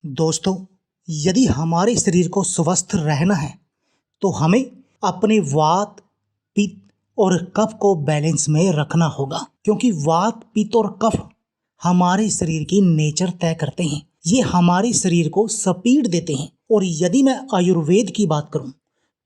दोस्तों, यदि हमारे शरीर को स्वस्थ रहना है तो हमें अपने वात, पित्त और कफ को बैलेंस में रखना होगा, क्योंकि वात, पित्त और कफ हमारे शरीर की नेचर तय करते हैं। ये हमारे शरीर को स्पीड देते हैं। और यदि मैं आयुर्वेद की बात करूं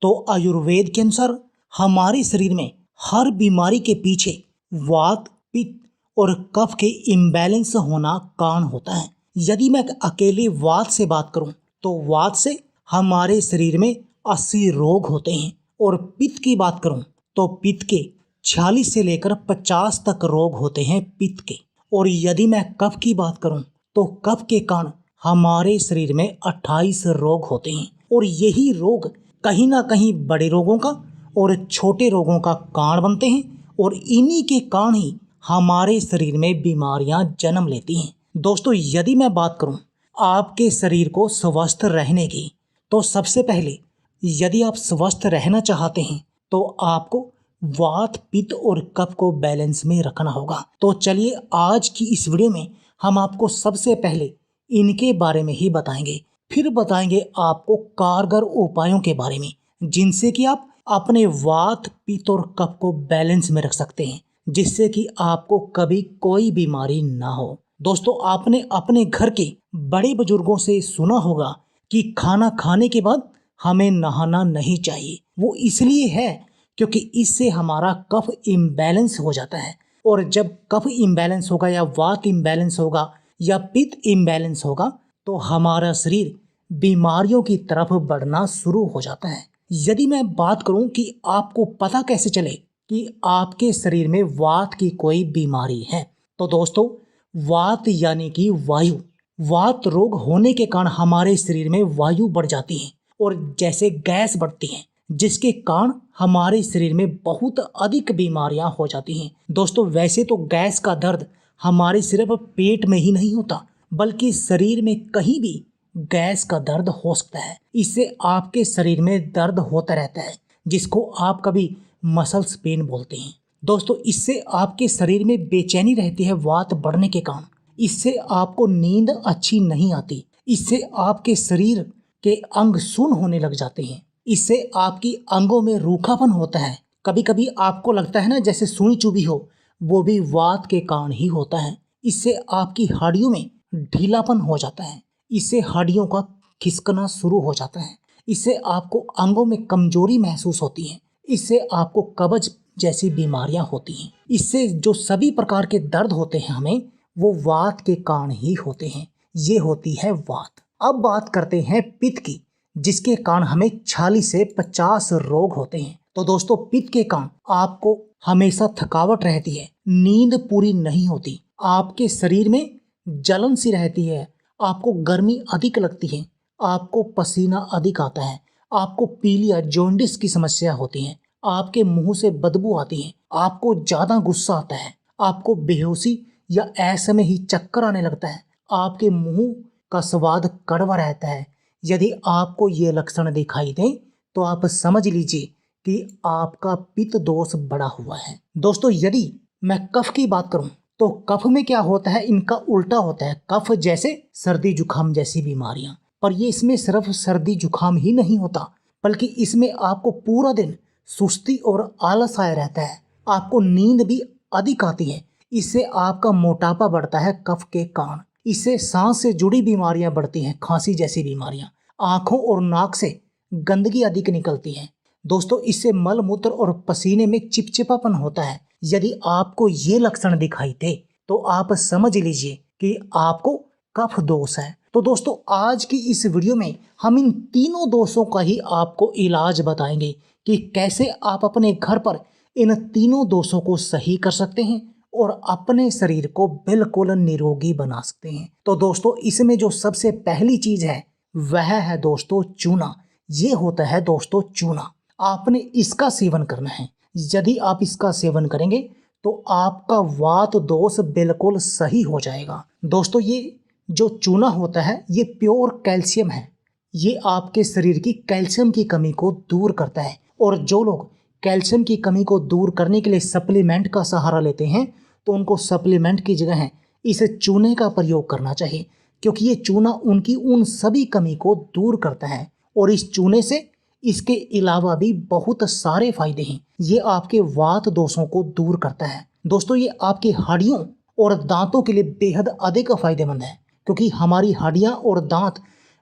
तो आयुर्वेद के अनुसार हमारे शरीर में हर बीमारी के पीछे वात, पित्त और कफ के इम्बैलेंस होना कारण होता है। यदि मैं अकेले वात से बात करूं तो वात से हमारे शरीर में 80 रोग होते हैं, और पित्त की बात करूं तो पित्त के 46 से लेकर 50 तक रोग होते हैं पित्त के। और यदि मैं कफ की बात करूं तो कफ के कारण हमारे शरीर में 28 रोग होते हैं, और यही रोग कहीं ना कहीं बड़े रोगों का और छोटे रोगों का कारण बनते हैं, और इन्हीं के कारण ही हमारे शरीर में बीमारियां जन्म लेती हैं। दोस्तों, यदि मैं बात करूं आपके शरीर को स्वस्थ रहने की, तो सबसे पहले यदि आप स्वस्थ रहना चाहते हैं तो आपको वात, पित्त और कफ को बैलेंस में रखना होगा। तो चलिए, आज की इस वीडियो में हम आपको सबसे पहले इनके बारे में ही बताएंगे, फिर बताएंगे आपको कारगर उपायों के बारे में, जिनसे कि आप अपने वात, पित्त और कफ को बैलेंस में रख सकते हैं, जिससे कि आपको कभी कोई बीमारी ना हो। दोस्तों, आपने अपने घर के बड़े बुजुर्गों से सुना होगा कि खाना खाने के बाद हमें नहाना नहीं चाहिए। वो इसलिए है क्योंकि इससे हमारा कफ इम्बैलेंस हो जाता है, और जब कफ इम्बैलेंस होगा या वात इम्बैलेंस होगा या पित्त इम्बैलेंस होगा तो हमारा शरीर बीमारियों की तरफ बढ़ना शुरू हो जाता है। यदि मैं बात करूं कि आपको पता कैसे चले कि आपके शरीर में वात की कोई बीमारी है, तो दोस्तों, वात यानी कि वायु, वात रोग होने के कारण हमारे शरीर में वायु बढ़ जाती है, और जैसे गैस बढ़ती है, जिसके कारण हमारे शरीर में बहुत अधिक बीमारियां हो जाती हैं। दोस्तों, वैसे तो गैस का दर्द हमारे सिर्फ पेट में ही नहीं होता, बल्कि शरीर में कहीं भी गैस का दर्द हो सकता है। इससे आपके शरीर में दर्द होता रहता है, जिसको आप कभी मसल्स पेन बोलते हैं। दोस्तों, इससे आपके शरीर में बेचैनी रहती है वात बढ़ने के कारण। इससे आपको नींद अच्छी नहीं आती। इससे आपके शरीर के अंग सुन्न होने लग जाते हैं। इससे आपकी अंगों में रूखापन होता है। कभी कभी आपको लगता है ना जैसे सुई चुभी हो, वो भी वात के कारण ही होता है। इससे आपकी हड्डियों में ढीलापन हो जाता है। इससे हड्डियों का खिसकना शुरू हो जाता है। इससे आपको अंगों में कमजोरी महसूस होती है। इससे आपको कब्ज जैसी बीमारियां होती हैं। इससे जो सभी प्रकार के दर्द होते हैं हमें, वो वात के कारण ही होते हैं। ये होती है वात। अब बात करते हैं पित्त की, जिसके कारण हमें 40 से 50 रोग होते हैं। तो दोस्तों, पित्त के कारण आपको हमेशा थकावट रहती है, नींद पूरी नहीं होती, आपके शरीर में जलन सी रहती है, आपको गर्मी अधिक लगती है, आपको पसीना अधिक आता है, आपको पीलिया, जॉन्डिस की समस्या होती है, आपके मुंह से बदबू आती है, आपको ज्यादा गुस्सा आता है, आपको बेहोशी या ऐसे में ही चक्कर आने लगता है, आपके मुंह का स्वाद कड़वा रहता है। यदि आपको ये लक्षण दिखाई दें तो आप समझ लीजिए कि आपका पित्त दोष बढ़ा हुआ है। दोस्तों, यदि मैं कफ की बात करूं तो कफ में क्या होता है, इनका उल्टा होता है। कफ जैसे सर्दी जुकाम जैसी बीमारियां, पर ये इसमें सिर्फ सर्दी जुकाम ही नहीं होता, बल्कि इसमें आपको पूरा दिन सुस्ती और आलस आया रहता है, आपको नींद भी अधिक आती है। इससे आपका मोटापा बढ़ता है कफ के कारण। इससे सांस से जुड़ी बीमारियां बढ़ती हैं, खांसी जैसी बीमारियां। आंखों और नाक से गंदगी अधिक निकलती है। दोस्तों, इससे मल मूत्र और पसीने में चिपचिपापन होता है। यदि आपको ये लक्षण दिखाई दे तो आप समझ लीजिए कि आपको कफ दोष है। तो दोस्तों, आज की इस वीडियो में हम इन तीनों दोषों का ही आपको इलाज बताएंगे कि कैसे आप अपने घर पर इन तीनों दोषों को सही कर सकते हैं और अपने शरीर को बिल्कुल निरोगी बना सकते हैं। तो दोस्तों, इसमें जो सबसे पहली चीज है वह है दोस्तों चूना। ये होता है दोस्तों चूना। आपने इसका सेवन करना है। यदि आप इसका सेवन करेंगे तो आपका वात दोष बिल्कुल सही हो जाएगा। दोस्तों, ये जो चूना होता है ये प्योर कैल्शियम है। ये आपके शरीर की कैल्शियम की कमी को दूर करता है। और जो लोग कैल्शियम की कमी को दूर करने के लिए सप्लीमेंट का सहारा लेते हैं तो उनको सप्लीमेंट की जगह है इस चूने का प्रयोग करना चाहिए, क्योंकि ये चूना उनकी उन सभी कमी को दूर करता है। और इस चूने से इसके अलावा भी बहुत सारे फायदे हैं। ये आपके वात दोषों को दूर करता है। दोस्तों ये आपकी हड्डियों और दांतों के लिए बेहद अधिक फायदेमंद है, क्योंकि हमारी हड्डियां और दांत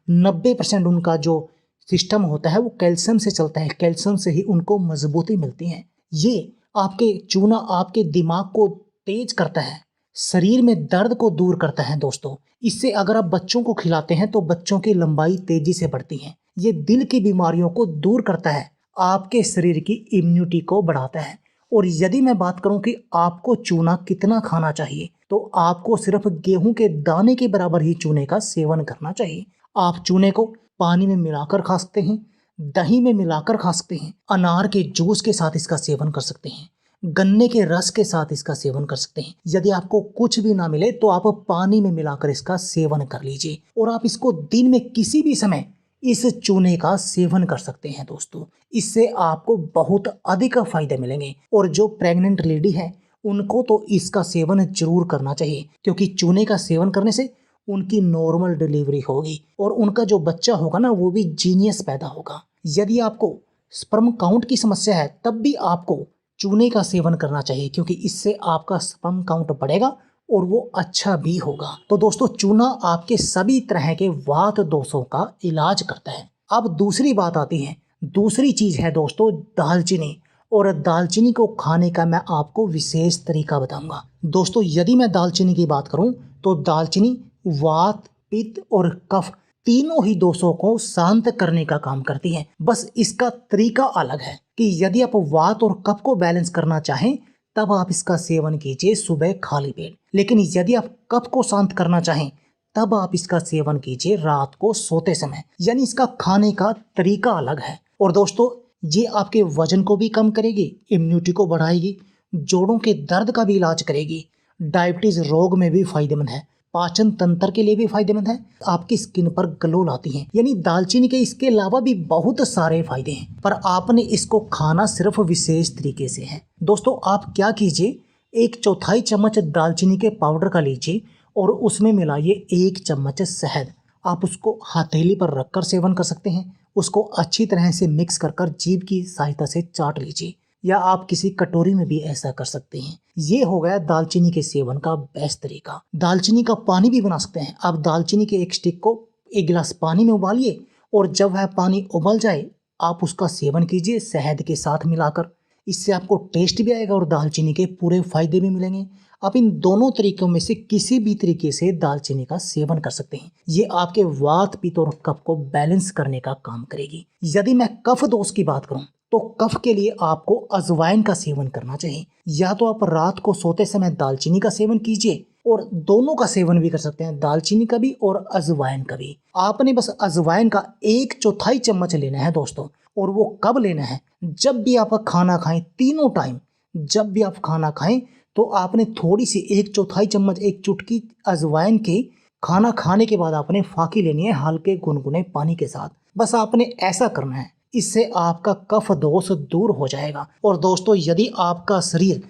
90% उनका जो सिस्टम होता है वो कैल्शियम से चलता है। कैल्शियम से ही उनको मजबूती मिलती है। ये आपके चूना आपके दिमाग को तेज करता है, शरीर में दर्द को दूर करता है। दोस्तों इससे अगर आप बच्चों को खिलाते हैं तो बच्चों की लंबाई तेजी से बढ़ती है। ये दिल की बीमारियों को दूर करता है, आपके शरीर की इम्यूनिटी को बढ़ाता है। और यदि मैं बात करूं कि आपको चूना कितना खाना चाहिए, तो आपको सिर्फ गेहूं के दाने के बराबर ही चूने का सेवन करना चाहिए। आप चूने को पानी में मिलाकर खा सकते हैं, दही में मिलाकर खा सकते हैं, अनार के जूस के साथ इसका सेवन कर सकते हैं, गन्ने के रस के साथ इसका सेवन कर सकते हैं। यदि आपको कुछ भी ना मिले तो आप पानी में मिलाकर इसका सेवन कर लीजिए। और आप इसको दिन में किसी भी समय इस चूने का सेवन कर सकते हैं। दोस्तों इससे आपको बहुत अधिक फायदे मिलेंगे। और जो प्रेग्नेंट लेडी है उनको तो इसका सेवन जरूर करना चाहिए, क्योंकि चूने का सेवन करने से उनकी नॉर्मल डिलीवरी होगी और उनका जो बच्चा होगा ना वो भी जीनियस पैदा होगा। यदि आपको स्पर्म काउंट की समस्या है तब भी आपको चूने का सेवन करना चाहिए, क्योंकि इससे आपका स्पर्म काउंट बढ़ेगा और वो अच्छा भी होगा। तो दोस्तों चूना आपके सभी तरह के वात दोषों का इलाज करता है। अब दूसरी बात आती है, दूसरी चीज है दोस्तों दालचीनी। और दालचीनी को खाने का मैं आपको विशेष तरीका बताऊंगा। दोस्तों यदि मैं दालचीनी की बात करूं तो दालचीनी वात, पित्त और कफ तीनों ही दोषों को शांत करने का काम करती है। बस इसका तरीका अलग है कि यदि आप वात और कफ को बैलेंस करना चाहें तब आप इसका सेवन कीजिए सुबह खाली पेट, लेकिन यदि आप कफ को शांत करना चाहें तब आप इसका सेवन कीजिए रात को सोते समय। यानी इसका खाने का तरीका अलग है। और दोस्तों ये आपके वजन को भी कम करेगी, इम्यूनिटी को बढ़ाएगी, जोड़ों के दर्द का भी इलाज करेगी, डायबिटीज रोग में भी फायदेमंद है, पाचन तंत्र के लिए भी फायदेमंद है, आपकी स्किन पर ग्लो लाती है। यानी दालचीनी के इसके अलावा भी बहुत सारे फायदे हैं, पर आपने इसको खाना सिर्फ विशेष तरीके से है। दोस्तों आप क्या कीजिए, 1/4 चम्मच दालचीनी के पाउडर का लीजिए और उसमें मिलाइए 1 चम्मच शहद। आप उसको हथेली पर रखकर सेवन कर सकते हैं। उसको अच्छी तरह से मिक्स कर जीभ की सहायता से चाट लीजिए, या आप किसी कटोरी में भी ऐसा कर सकते हैं। ये हो गया दालचीनी के सेवन का बेस्ट तरीका। दालचीनी का पानी भी बना सकते हैं। आप दालचीनी के एक स्टिक को 1 गिलास पानी में उबालिए और जब वह पानी उबल जाए आप उसका सेवन कीजिए शहद के साथ मिलाकर। इससे आपको टेस्ट भी आएगा और दालचीनी के पूरे फायदे भी मिलेंगे। आप इन दोनों तरीकों में से किसी भी तरीके से दालचीनी का सेवन कर सकते हैं। ये आपके वात, पित्त और कफ को बैलेंस करने का काम करेगी। यदि मैं कफ दोष की बात करूं तो कफ के लिए आपको अजवाइन का सेवन करना चाहिए। या तो आप रात को सोते समय दालचीनी का सेवन कीजिए, और दोनों का सेवन भी कर सकते हैं, दालचीनी का भी और अजवाइन का भी। आपने बस अजवाइन का 1/4 चम्मच लेना है दोस्तों। और वो कब लेना है, जब भी आप खाना खाएं, तीनों टाइम जब भी आप खाना खाएं तो आपने थोड़ी सी 1/4 चम्मच, एक चुटकी अजवाइन के खाना खाने के बाद आपने फाकी लेनी है हल्के गुनगुने पानी के साथ। बस आपने ऐसा करना है, इससे आपका कफ दोष दूर हो जाएगा। और दोस्तों यदि आपका शरीर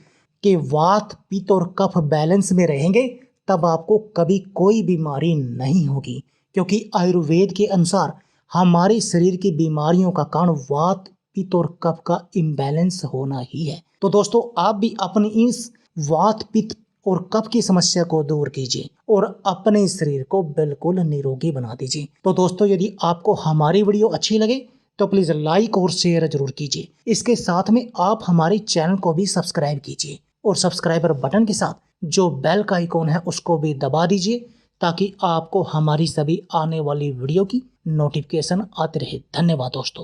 के वात, पित्त और कफ बैलेंस में रहेंगे तब आपको कभी कोई बीमारी नहीं होगी, क्योंकि आयुर्वेद के अनुसार हमारे शरीर की बीमारियों का कारण वात, पित्त और कफ का इम्बैलेंस होना ही है। तो दोस्तों आप भी अपनी इस वात, पित्त और कफ की समस्या को दूर कीजिए और अपने शरीर को बिल्कुल निरोगी बना दीजिए। तो दोस्तों यदि आपको हमारी वीडियो अच्छी लगे तो प्लीज़ लाइक और शेयर जरूर कीजिए। इसके साथ में आप हमारे चैनल को भी सब्सक्राइब कीजिए और सब्सक्राइबर बटन के साथ जो बेल का आइकॉन है उसको भी दबा दीजिए, ताकि आपको हमारी सभी आने वाली वीडियो की नोटिफिकेशन आती रहे। धन्यवाद दोस्तों।